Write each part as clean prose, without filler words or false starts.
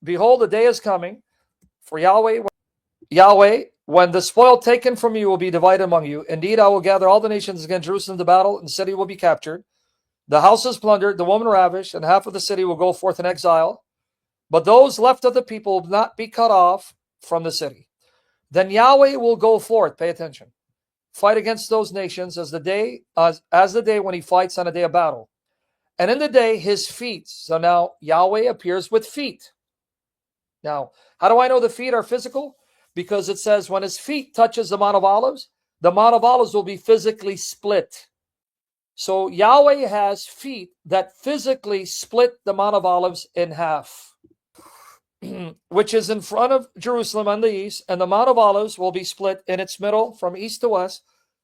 behold, the day is coming for Yahweh, when the spoil taken from you will be divided among you. Indeed, I will gather all the nations against Jerusalem to battle, and the city will be captured. The house is plundered, the woman ravished, and half of the city will go forth in exile. But those left of the people will not be cut off from the city. Then Yahweh will go forth, pay attention, fight against those nations as the day when he fights on a day of battle. And in the day, his feet. So now Yahweh appears with feet. Now, how do I know the feet are physical? Because it says when his feet touches the Mount of Olives, the Mount of Olives will be physically split. So Yahweh has feet that physically split the Mount of Olives in half, which is in front of Jerusalem on the east, and the Mount of Olives will be split in its middle from east to west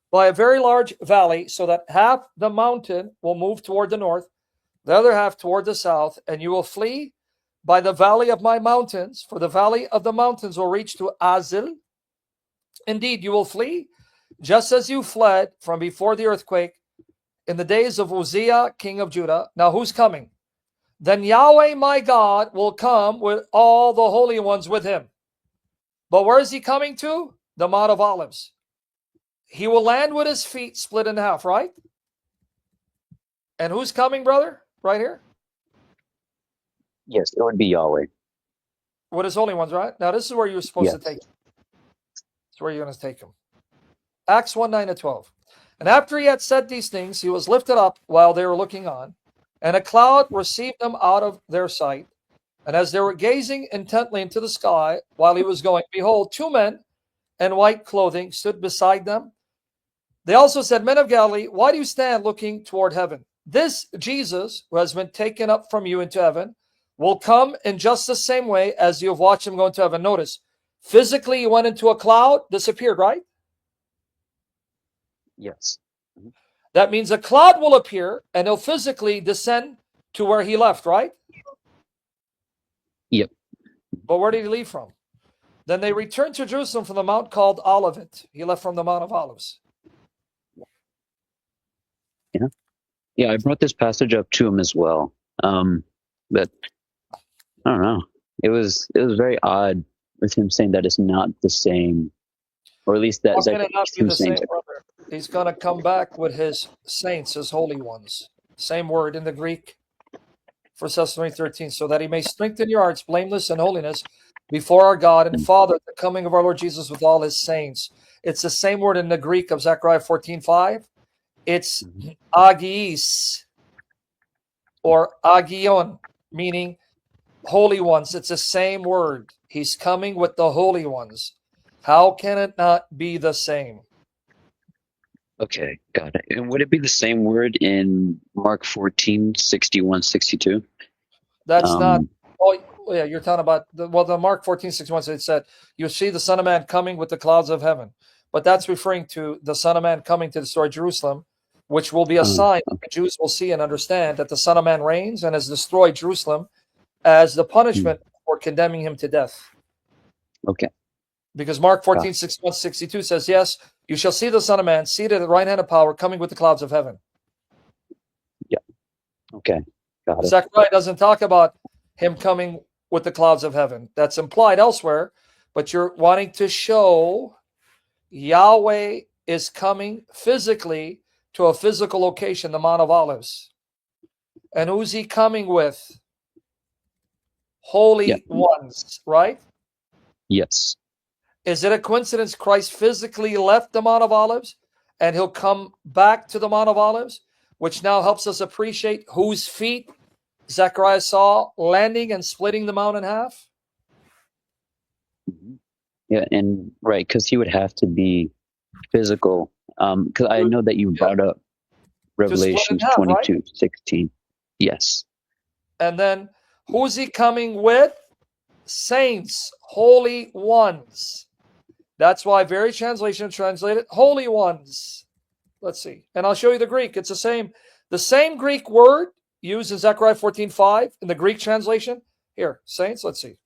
by a very large valley, so that half the mountain will move toward the north, the other half toward the south, and you will flee by the valley of my mountains, for the valley of the mountains will reach to Azil. Indeed, you will flee, just as you fled from before the earthquake in the days of Uzziah, king of Judah. Now who's coming? Then Yahweh my God will come with all the holy ones with him. But where is he coming to? The Mount of Olives. He will land with his feet split in half, right? And who's coming, brother? Right here? Yes, it would be Yahweh. With his holy ones, right? Now this is where you're supposed to take him. That's where you're going to take him. Acts 1:9-12. And after he had said these things, he was lifted up while they were looking on, and a cloud received him out of their sight. And as they were gazing intently into the sky while he was going, behold, two men in white clothing stood beside them. They also said, Men of Galilee, why do you stand looking toward heaven? This Jesus, who has been taken up from you into heaven, will come in just the same way as you have watched him go into heaven. Notice, physically he went into a cloud, disappeared, right? Yes. That means a cloud will appear and he'll physically descend to where he left, right? Yep. But where did he leave from? Then they returned to Jerusalem from the mount called Olivet. He left from the Mount of Olives. Yeah, I brought this passage up to him as well. But I don't know. It was very odd with him saying that it's not the same, or at least that How can it not be him the saying same, brother? He's going to come back with his saints, his holy ones. Same word in the Greek. 1 Thessalonians 13, so that he may strengthen your hearts, blameless in holiness, before our God and Father, at the coming of our Lord Jesus with all his saints. It's the same word in the Greek of Zechariah 14:5. It's agios or agion, meaning holy ones. It's the same word. He's coming with the holy ones. How can it not be the same? Okay, got it. And would it be the same word in Mark 14:61-62? That's not. Oh, yeah, you're talking about the Mark 14:61. It said, "You see the Son of Man coming with the clouds of heaven," but that's referring to the Son of Man coming to destroy Jerusalem, which will be a sign that the Jews will see and understand that the Son of Man reigns and has destroyed Jerusalem as the punishment for condemning him to death. Okay. Because Mark 14:61-62 says, "Yes, you shall see the Son of Man seated at the right hand of power, coming with the clouds of heaven." Yeah. Okay. Got it. Zechariah doesn't talk about him coming with the clouds of heaven. That's implied elsewhere, but you're wanting to show Yahweh is coming physically to a physical location, the Mount of Olives. And who's he coming with? Holy ones, right? Yes. Is it a coincidence Christ physically left the Mount of Olives and he'll come back to the Mount of Olives, which now helps us appreciate whose feet Zechariah saw landing and splitting the mount in half? Yeah, and right, because he would have to be physical. Because I know that you brought up Revelation 22:16. Yes. And then who's he coming with? Saints, holy ones. That's why various translations translated holy ones. Let's see. And I'll show you the Greek. It's the same Greek word used in Zechariah 14:5 in the Greek translation. Here, saints, let's see.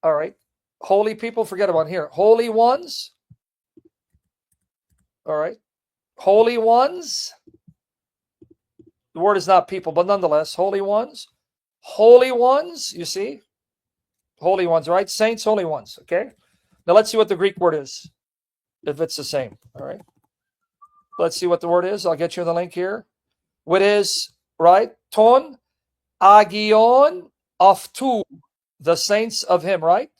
All right. Holy people, forget about here. Holy ones. All right. Holy ones. The word is not people, but nonetheless, holy ones. holy ones, you see? Holy ones, right? Saints, holy ones, okay? Now let's see what the Greek word is, if it's the same, all right? Let's see what the word is. I'll get you the link here. What is, right? Ton agion of two, the saints of him, right?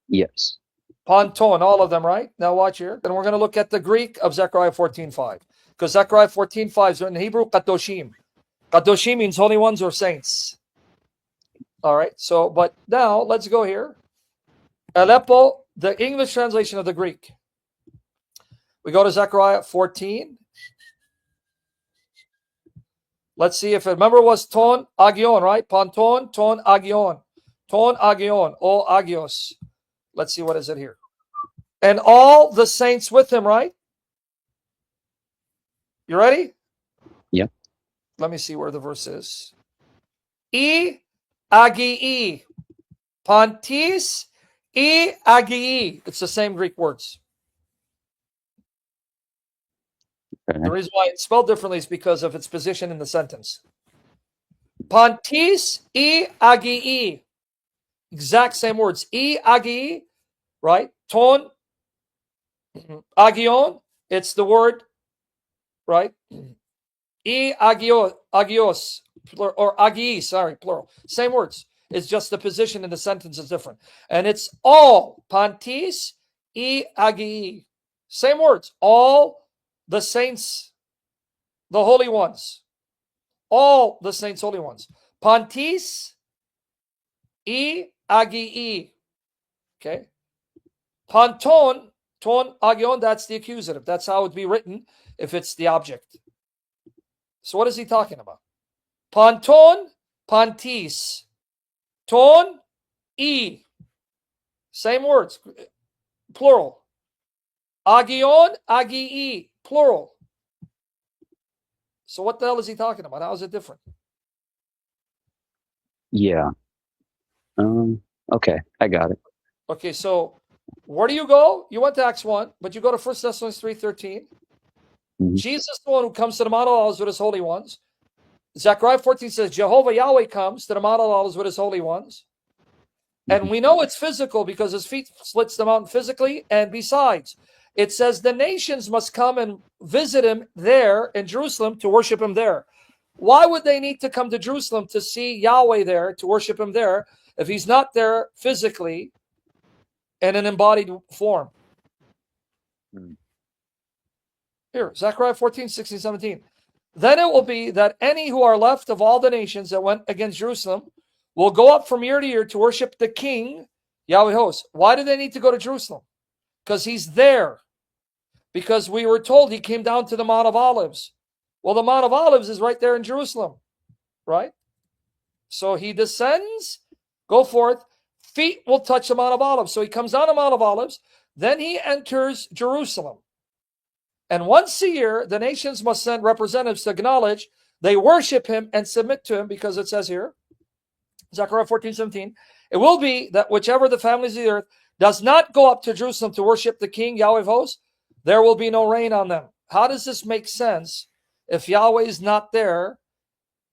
Yes. Ponton, all of them, right? Now watch here. And we're going to look at the Greek of Zechariah 14:5. Because Zechariah 14:5 is in Hebrew, kadoshim. Kadoshim means holy ones or saints. All right. So, but now let's go here. Aleppo, the English translation of the Greek. We go to Zechariah 14. Let's see if it, remember, it was ton agion, right? Ponton, ton agion. Ton agion, o agios. Let's see what is it here. And all the saints with him, right? You ready? Yep. Let me see where the verse is. E agii. Pontis e agii. It's the same Greek words. Okay. The reason why it's spelled differently is because of its position in the sentence. Pontis e agii. Exact same words. E agii, right? Ton agion. It's the word, right? E agios, or agii, sorry, plural. Same words. It's just the position in the sentence is different. And it's all, pantis e agii. Same words. All the saints, the holy ones. All the saints, holy ones. Pantis e agii. Okay. Panton, ton agion, that's the accusative. That's how it would be written if it's the object. So what is he talking about? Ponton, pantis. Ton, e. Same words, plural. Agion, agii, plural. So what the hell is he talking about? How is it different? Yeah. Okay, I got it. Okay, so where do you go? You went to Acts 1, but you go to 1 Thessalonians 3:13. Mhm. Jesus is the one who comes to the Mount of Olives with his holy ones. Zechariah 14 says Jehovah Yahweh comes to the Mount of Olives with his holy ones. And we know it's physical because his feet splits the mountain physically. And besides, it says the nations must come and visit him there in Jerusalem to worship him there. Why would they need to come to Jerusalem to see Yahweh there, to worship him there, if he's not there physically in an embodied form? Here, Zechariah 14, 16, 17. Then it will be that any who are left of all the nations that went against Jerusalem will go up from year to year to worship the King, Yahweh hosts. Why do they need to go to Jerusalem? Because he's there. Because we were told he came down to the Mount of Olives. Well, the Mount of Olives is right there in Jerusalem, right? So he descends, go forth, feet will touch the Mount of Olives. So he comes down the Mount of Olives, then he enters Jerusalem. And once a year, the nations must send representatives to acknowledge they worship him and submit to him, because it says here, Zechariah 14, 17, it will be that whichever the families of the earth does not go up to Jerusalem to worship the King, Yahweh of hosts, there will be no rain on them. How does this make sense if Yahweh is not there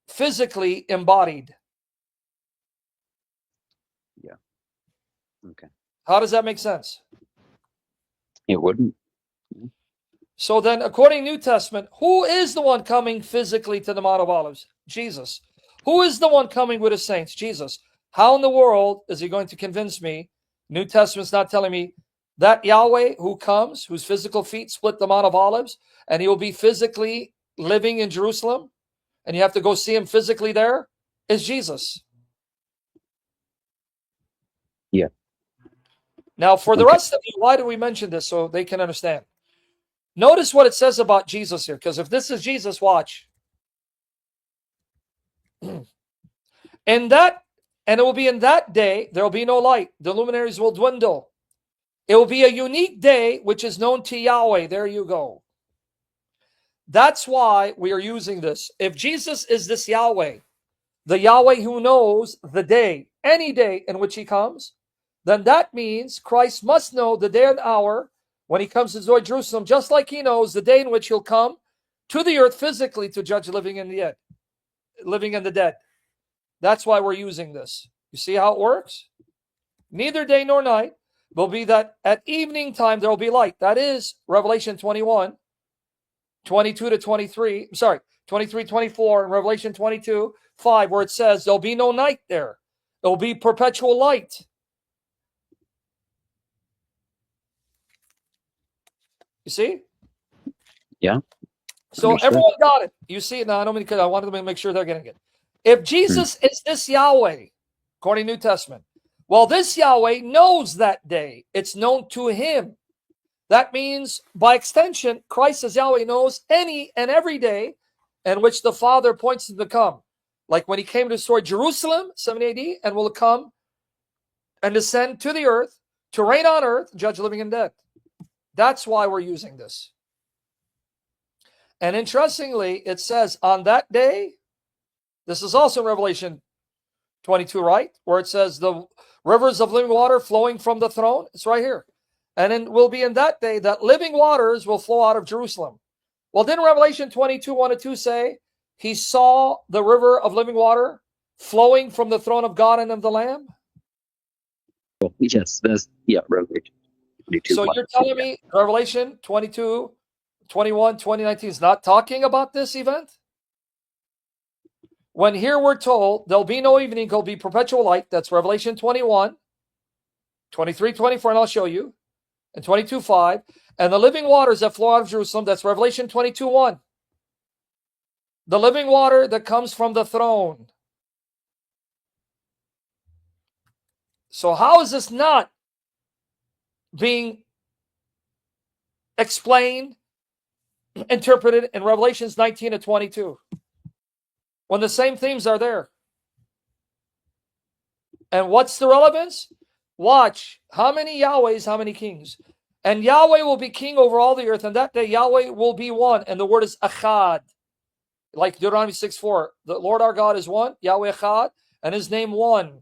physically embodied? Yeah. Okay. How does that make sense? It wouldn't. So then, according to New Testament, who is the one coming physically to the Mount of Olives? Jesus. Who is the one coming with his saints? Jesus. How in the world is he going to convince me? New Testament's not telling me that Yahweh who comes, whose physical feet split the Mount of Olives, and he will be physically living in Jerusalem, and you have to go see him physically there, is Jesus. Yeah. Now, for the rest of you, why do we mention this? So they can understand. Notice what it says about Jesus here, because if this is Jesus, watch. And it will be in that day, there will be no light. The luminaries will dwindle. It will be a unique day, which is known to Yahweh. There you go. That's why we are using this. If Jesus is this Yahweh, the Yahweh who knows the day, any day in which he comes, then that means Christ must know the day and hour when he comes to Jerusalem, just like he knows the day in which he'll come to the earth physically to judge living and the dead. That's why we're using this. You see how it works? Neither day nor night will be that at evening time there will be light. That is Revelation 21, 22 to 23. Sorry, 23, 24, and Revelation 22, 5, where it says there'll be no night there. It'll be perpetual light. You see? Yeah. So Understood. everyone got it. You see it now. I wanted to make sure they're getting it. If Jesus is this Yahweh, according to New Testament, well, this Yahweh knows that day. It's known to him. That means, by extension, Christ as Yahweh knows any and every day in which the Father points him to come. Like when he came to restore Jerusalem, 70 AD, and will come and descend to the earth to reign on earth, judge living and dead. That's why we're using this. And interestingly, it says on that day, this is also in Revelation 22, right? Where it says the rivers of living water flowing from the throne. It's right here. And it will be in that day that living waters will flow out of Jerusalem. Well, didn't Revelation 22, 1 and 2 say he saw the river of living water flowing from the throne of God and of the Lamb? Yes, Revelation 22. So you're telling me Revelation 22, 21, 2019 is not talking about this event? When here we're told there'll be no evening, there'll be perpetual light. That's Revelation 21, 23, 24, and I'll show you. And 22, 5. And the living waters that flow out of Jerusalem, that's Revelation 22, 1. The living water that comes from the throne. So how is this not being explained, interpreted in Revelations 19 to 22? When the same themes are there. And what's the relevance? Watch. How many Yahwehs, how many kings? And Yahweh will be king over all the earth. And that day Yahweh will be one. And the word is Echad. Like Deuteronomy 6:4. The Lord our God is one. Yahweh Echad. And his name one.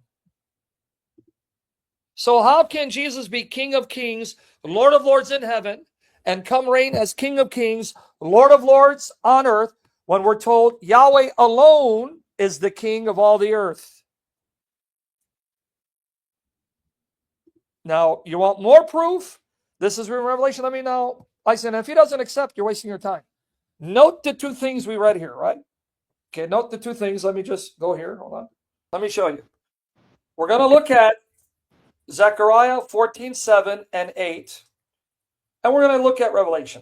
So how can Jesus be King of kings, Lord of lords in heaven, and come reign as King of kings, Lord of lords on earth, when we're told Yahweh alone is the king of all the earth? Now, you want more proof? This is Revelation. Let me know. I said, if he doesn't accept, you're wasting your time. Note the two things we read here, right? Okay, note the two things. Let me just go here. Hold on. Let me show you. We're going to look at Zechariah 14, 7 and 8. And we're going to look at Revelation.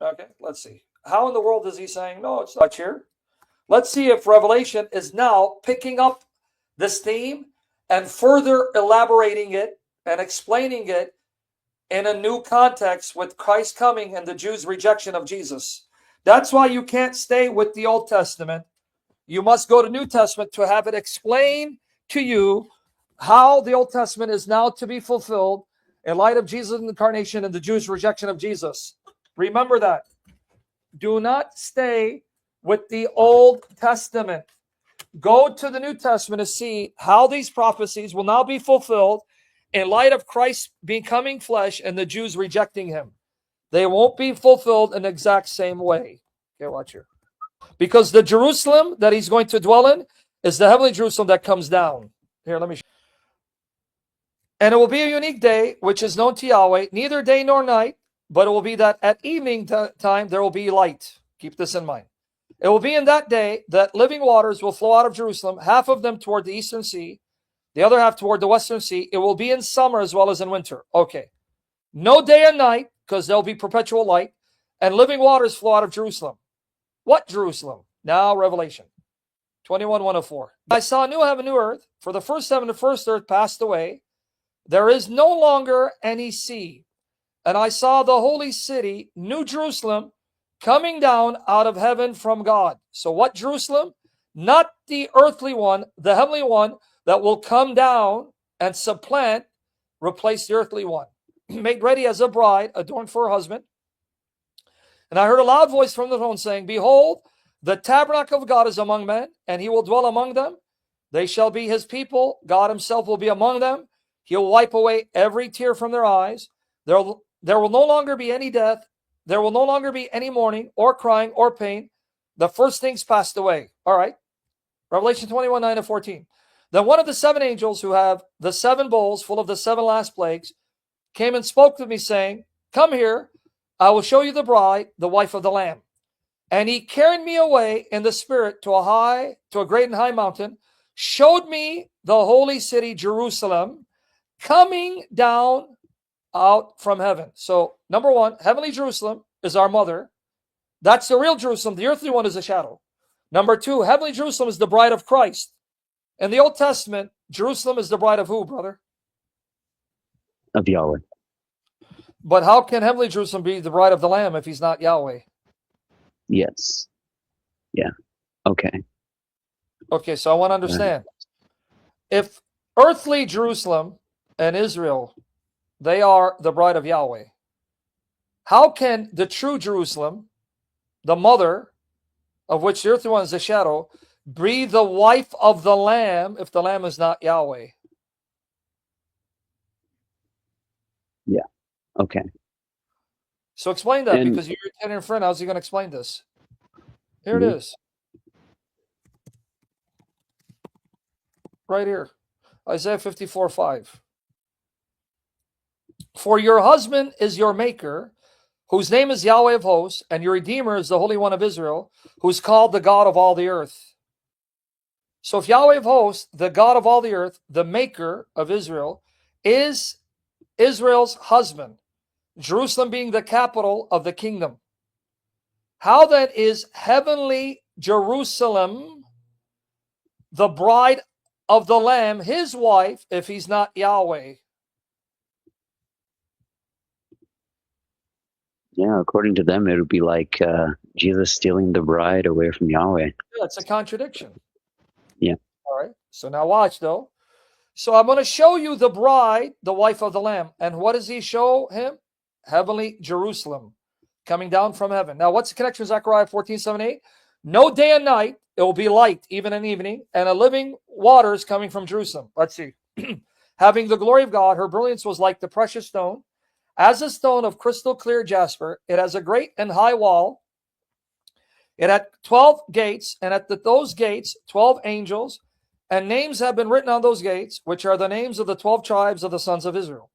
Okay, let's see. How in the world is he saying, no, it's not here? Let's see if Revelation is now picking up this theme and further elaborating it and explaining it in a new context with Christ coming and the Jews' rejection of Jesus. That's why you can't stay with the Old Testament. You must go to New Testament to have it explained to you how the Old Testament is now to be fulfilled in light of Jesus' incarnation and the Jews' rejection of Jesus. Remember that. Do not stay with the Old Testament. Go to the New Testament to see how these prophecies will now be fulfilled in light of Christ becoming flesh and the Jews rejecting him. They won't be fulfilled in the exact same way. Okay, watch here. Because the Jerusalem that he's going to dwell in is the heavenly Jerusalem that comes down. Here, let me show you. And it will be a unique day, which is known to Yahweh, neither day nor night, but it will be that at evening time there will be light. Keep this in mind. It will be in that day that living waters will flow out of Jerusalem, half of them toward the eastern sea, the other half toward the western sea. It will be in summer as well as in winter. Okay. No day and night, because there'll be perpetual light, and living waters flow out of Jerusalem. What Jerusalem? Now Revelation 21, 104. I saw a new heaven, new earth, for the first heaven and the first earth passed away. There is no longer any sea. And I saw the holy city, New Jerusalem, coming down out of heaven from God. So what Jerusalem? Not the earthly one, the heavenly one that will come down and supplant, replace the earthly one. Made ready as a bride, adorned for her husband. And I heard a loud voice from the throne saying, behold, the tabernacle of God is among men, and he will dwell among them. They shall be his people. God himself will be among them. He will wipe away every tear from their eyes. There will no longer be any death. There will no longer be any mourning or crying or pain. The first things passed away. All right. Revelation 21, 9 to 14. Then one of the 7 angels who have the 7 bowls full of the 7 last plagues came and spoke to me, saying, Come here, I will show you the bride, the wife of the Lamb. And he carried me away in the spirit to a great and high mountain, showed me the holy city, Jerusalem, coming down out from heaven. So, number 1, heavenly Jerusalem is our mother. That's the real Jerusalem. The earthly one is a shadow. Number 2, heavenly Jerusalem is the bride of Christ. In the Old Testament, Jerusalem is the bride of who, brother? Of Yahweh. But how can heavenly Jerusalem be the bride of the Lamb if he's not Yahweh? Yes. Yeah. Okay. Okay, so I want to understand. If earthly Jerusalem and Israel, they are the bride of Yahweh, how can the true Jerusalem, the mother, of which the earthly one is a shadow, be the wife of the Lamb if the Lamb is not Yahweh? Yeah. Okay. So explain that, And because you're a Italian friend. How's he going to explain this? Here it is. Right here. Isaiah 54, 5. For your husband is your maker, whose name is Yahweh of hosts, and your Redeemer is the Holy One of Israel, who's called the God of all the earth. So if Yahweh of hosts, the God of all the earth, the maker of Israel, is Israel's husband, Jerusalem being the capital of the kingdom, how then is heavenly Jerusalem the bride of the Lamb, his wife, if he's not Yahweh? yeah, according to them, it would be like Jesus stealing the bride away from Yahweh. Yeah, it's a contradiction. Yeah. All right. So now watch, though. So I'm going to show you the bride, the wife of the Lamb. And what does he show him? Heavenly Jerusalem coming down from heaven. Now, what's the connection with Zechariah 14, 7, 8? No day and night, it will be light, even in evening, and a living waters coming from Jerusalem. Let's see. Having the glory of God, her brilliance was like the precious stone. As a stone of crystal clear jasper, it has a great and high wall. It had 12 gates, and at those gates, 12 angels, and names have been written on those gates, which are the names of the 12 tribes of the sons of Israel.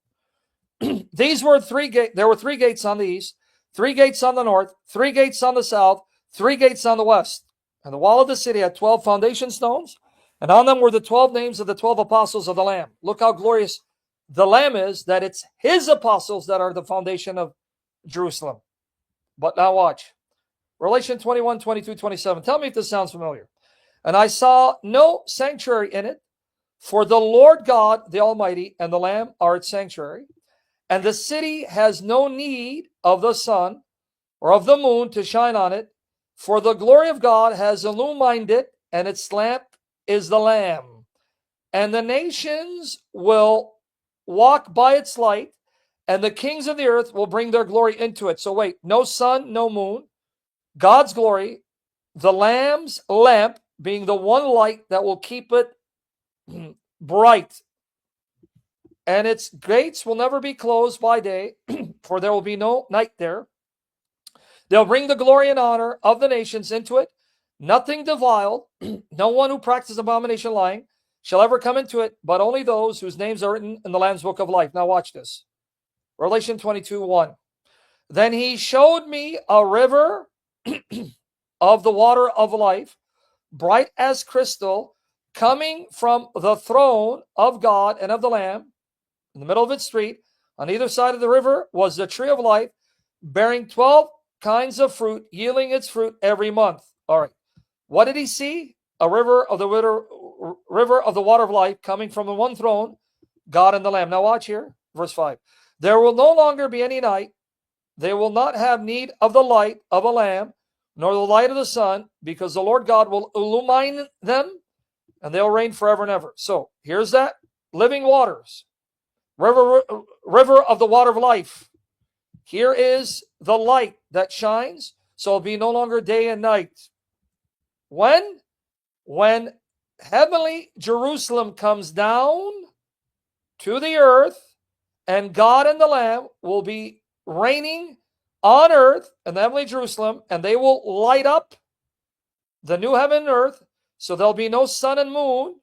These were 3 gates. There were 3 gates on the east, 3 gates on the north, 3 gates on the south, 3 gates on the west. And the wall of the city had 12 foundation stones, and on them were the 12 names of the 12 apostles of the Lamb. Look how glorious the Lamb is, that it's his apostles that are the foundation of Jerusalem. But now watch. Revelation 21, 22, 27. Tell me if this sounds familiar. And I saw no sanctuary in it, for the Lord God, the Almighty, and the Lamb are its sanctuary. And the city has no need of the sun or of the moon to shine on it, for the glory of God has illumined it, and its lamp is the Lamb. And the nations will walk by its light, and the kings of the earth will bring their glory into it. So wait, no sun, no moon, God's glory, the Lamb's lamp being the one light that will keep it bright. And its gates will never be closed by day, for there will be no night there. They'll bring the glory and honor of the nations into it. Nothing defiled, no one who practices abomination lying shall ever come into it, but only those whose names are written in the Lamb's book of life. Now watch this. Revelation 22, 1. Then he showed me a river of the water of life, bright as crystal, coming from the throne of God and of the Lamb. In the middle of its street, on either side of the river, was the tree of life, bearing 12 kinds of fruit, yielding its fruit every month. All right. What did he see? A river of the water of life coming from the one throne, God and the Lamb. Now watch here, verse 5. There will no longer be any night. They will not have need of the light of a lamp, nor the light of the sun, because the Lord God will illumine them, and they'll reign forever and ever. So here's that living waters, river of the water of life. Here is the light that shines, so it'll be no longer day and night. When heavenly Jerusalem comes down to the earth, and God and the Lamb will be reigning on earth in the heavenly Jerusalem, and they will light up the new heaven and earth. So there'll be no sun and moon.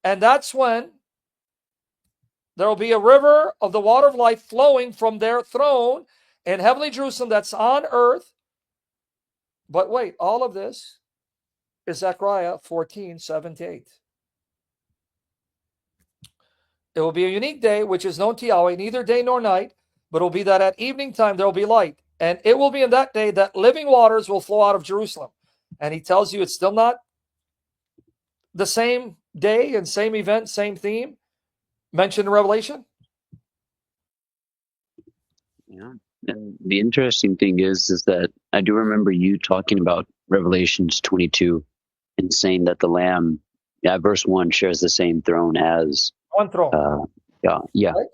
And that's when there will be a river of the water of life flowing from their throne in heavenly Jerusalem that's on earth. But wait, all of this is Zechariah 14:7-8. It will be a unique day, which is known to Yahweh, neither day nor night, but it will be that at evening time there will be light. And it will be in that day that living waters will flow out of Jerusalem. And he tells you it's still not the same day and same event, same theme mentioned in Revelation. Yeah. And the interesting thing is that I do remember you talking about Revelations 22 and saying that the Lamb, verse 1, shares the same throne as One throne. Yeah. Right?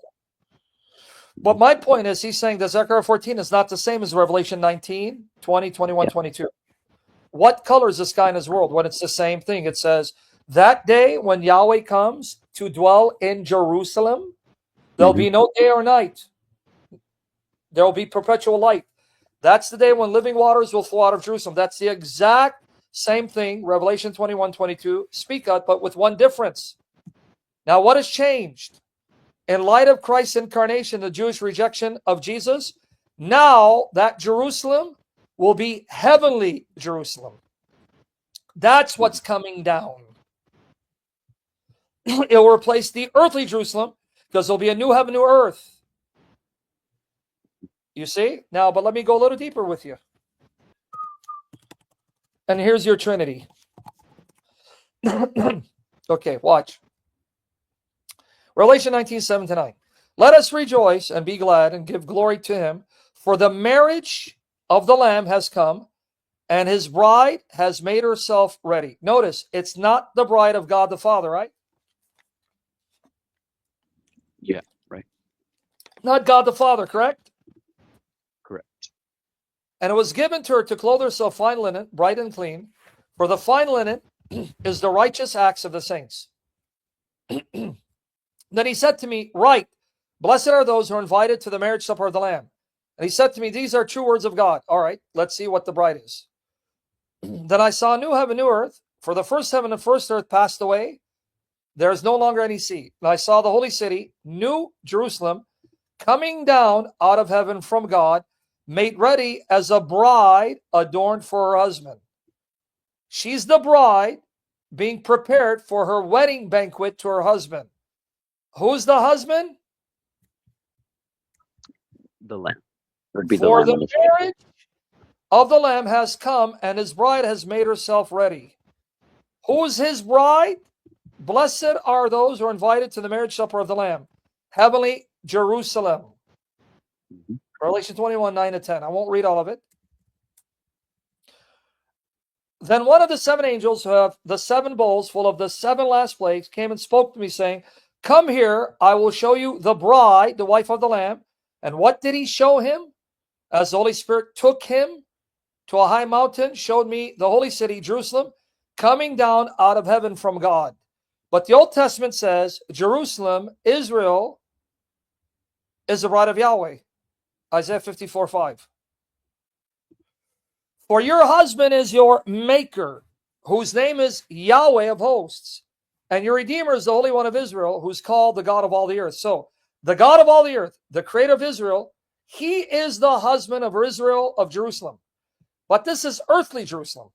But my point is, he's saying that Zechariah 14 is not the same as Revelation 19, 20, 21, 22. What color is the sky in his world when it's the same thing? It says, that day when Yahweh comes to dwell in Jerusalem, there'll be no day or night. There will be perpetual light. That's the day when living waters will flow out of Jerusalem. That's the exact same thing Revelation 21, 22 speak of, but with one difference. Now, what has changed? In light of Christ's incarnation, the Jewish rejection of Jesus, now that Jerusalem will be heavenly Jerusalem. That's what's coming down. It will replace the earthly Jerusalem because there'll be a new heaven, new earth. You see? Now, but let me go a little deeper with you. And here's your Trinity. Okay, watch. Revelation 19:7-9. Let us rejoice and be glad and give glory to him, for the marriage of the Lamb has come, and his bride has made herself ready. Notice, it's not the bride of God the Father, right? Yeah, right. Not God the Father, correct? Correct. And it was given to her to clothe herself fine linen, bright and clean, for the fine linen is the righteous acts of the saints. Then he said to me, write, blessed are those who are invited to the marriage supper of the Lamb. And he said to me, these are true words of God. All right, let's see what the bride is. Then I saw a new heaven, new earth, for the first heaven and first earth passed away. There is no longer any sea. And I saw the holy city, New Jerusalem, coming down out of heaven from God, made ready as a bride adorned for her husband. She's the bride being prepared for her wedding banquet to her husband. Who's the husband? The Lamb. It would be For the Lamb. the marriage of the Lamb has come, and his bride has made herself ready. Who's his bride? Blessed are those who are invited to the marriage supper of the Lamb. Heavenly Jerusalem. Revelation 21:9-10. I won't read all of it. Then one of the seven angels who have the seven bowls full of the seven last plagues came and spoke to me, saying, come here, I will show you the bride, the wife of the Lamb. And what did he show him? As the Holy Spirit took him to a high mountain, showed me the holy city, Jerusalem, coming down out of heaven from God. But the Old Testament says Jerusalem, Israel, is the bride of Yahweh. Isaiah 54:5. For your husband is your maker, whose name is Yahweh of hosts. And your Redeemer is the Holy One of Israel, who's called the God of all the earth. So the God of all the earth, the creator of Israel, he is the husband of Israel, of Jerusalem. But this is earthly Jerusalem.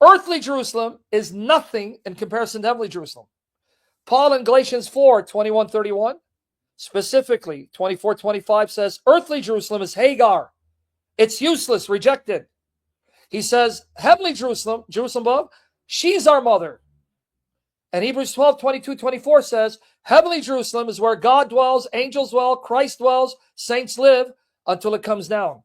Earthly Jerusalem is nothing in comparison to heavenly Jerusalem. Paul in Galatians 4:21-31, specifically 24:25 says, earthly Jerusalem is Hagar. It's useless, rejected. He says, heavenly Jerusalem, Jerusalem above, she's our mother. And Hebrews 12:22-24 says, heavenly Jerusalem is where God dwells, angels dwell, Christ dwells, saints live until it comes down.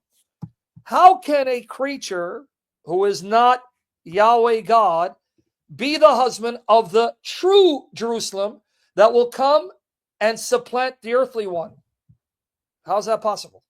How can a creature who is not Yahweh God be the husband of the true Jerusalem that will come and supplant the earthly one? How's that possible?